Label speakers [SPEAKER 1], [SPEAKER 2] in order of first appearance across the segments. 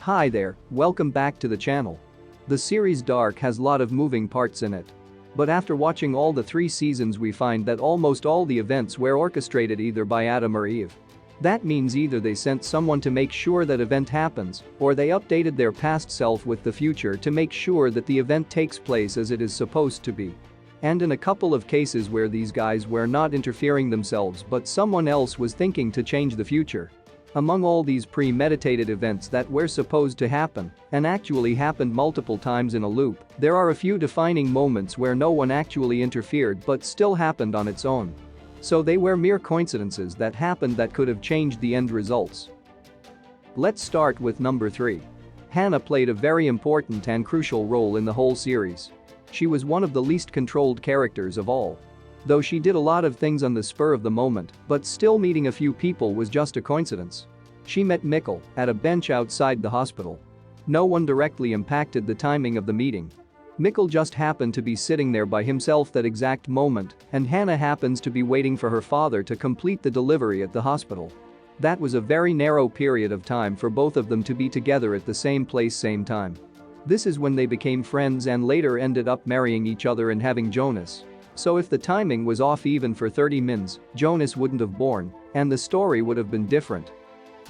[SPEAKER 1] Hi there, welcome back to the channel. The series Dark has lot of moving parts in it. But after watching all the 3 seasons we find that almost all the events were orchestrated either by Adam or Eve. That means either they sent someone to make sure that event happens, or they updated their past self with the future to make sure that the event takes place as it is supposed to be. And in a couple of cases where these guys were not interfering themselves but someone else was thinking to change the future. Among all these premeditated events that were supposed to happen and actually happened multiple times in a loop, there are a few defining moments where no one actually interfered but still happened on its own. So they were mere coincidences that happened that could have changed the end results. Let's start with number 3. Hannah played a very important and crucial role in the whole series. She was one of the least controlled characters of all. Though she did a lot of things on the spur of the moment, but still meeting a few people was just a coincidence. She met Mikkel at a bench outside the hospital. No one directly impacted the timing of the meeting. Mikkel just happened to be sitting there by himself that exact moment, and Hannah happens to be waiting for her father to complete the delivery at the hospital. That was a very narrow period of time for both of them to be together at the same place same time. This is when they became friends and later ended up marrying each other and having Jonas. So if the timing was off even for 30 mins, Jonas wouldn't have born, and the story would have been different.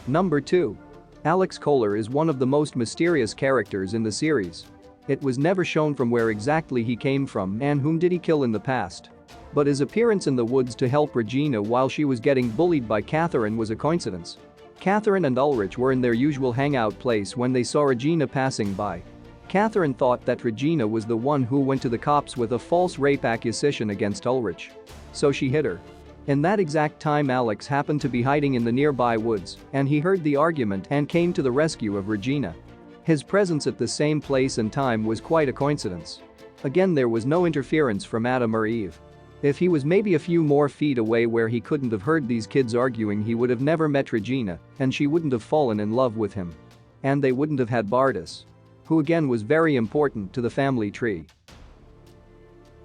[SPEAKER 1] Number 2. Alex Kohler is one of the most mysterious characters in the series. It was never shown from where exactly he came from and whom did he kill in the past. But his appearance in the woods to help Regina while she was getting bullied by Catherine was a coincidence. Catherine and Ulrich were in their usual hangout place when they saw Regina passing by. Catherine thought that Regina was the one who went to the cops with a false rape accusation against Ulrich. So she hit her. In that exact time Alex happened to be hiding in the nearby woods and he heard the argument and came to the rescue of Regina. His presence at the same place and time was quite a coincidence. Again, there was no interference from Adam or Eve. If he was maybe a few more feet away where he couldn't have heard these kids arguing, he would have never met Regina and she wouldn't have fallen in love with him. And they wouldn't have had Bardas, who again was very important to the family tree.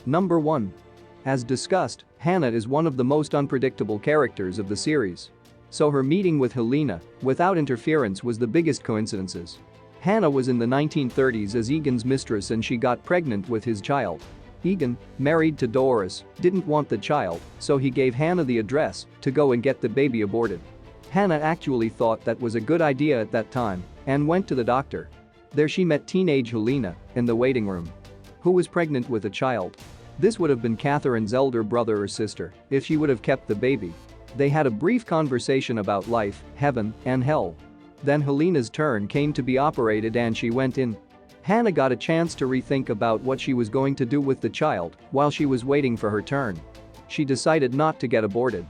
[SPEAKER 1] Number 1. As discussed, Hannah is one of the most unpredictable characters of the series. So her meeting with Helena, without interference, was the biggest coincidences. Hannah was in the 1930s as Egan's mistress and she got pregnant with his child. Egan, married to Doris, didn't want the child, so he gave Hannah the address to go and get the baby aborted. Hannah actually thought that was a good idea at that time and went to the doctor. There she met teenage Helena in the waiting room, who was pregnant with a child. This would have been Catherine's elder brother or sister if she would have kept the baby. They had a brief conversation about life, heaven, and hell. Then Helena's turn came to be operated and she went in. Hannah got a chance to rethink about what she was going to do with the child while she was waiting for her turn. She decided not to get aborted.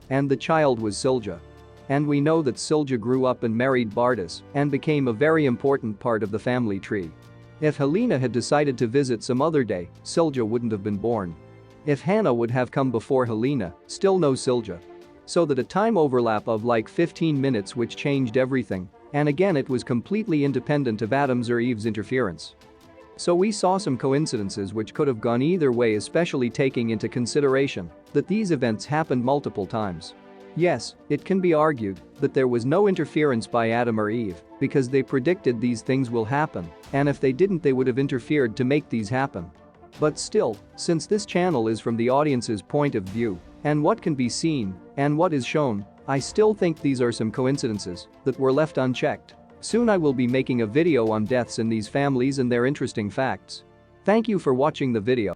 [SPEAKER 1] And the child was Silja. And we know that Silja grew up and married Bardas and became a very important part of the family tree. If Helena had decided to visit some other day, Silja wouldn't have been born. If Hannah would have come before Helena, still no Silja. So that a time overlap of like 15 minutes which changed everything, and again it was completely independent of Adam's or Eve's interference. So we saw some coincidences which could have gone either way, especially taking into consideration that these events happened multiple times. Yes, it can be argued that there was no interference by Adam or Eve because they predicted these things will happen, and if they didn't they would have interfered to make these happen. But still, since this channel is from the audience's point of view and what can be seen and what is shown, I still think these are some coincidences that were left unchecked. Soon I will be making a video on deaths in these families and their interesting facts. Thank you for watching the video.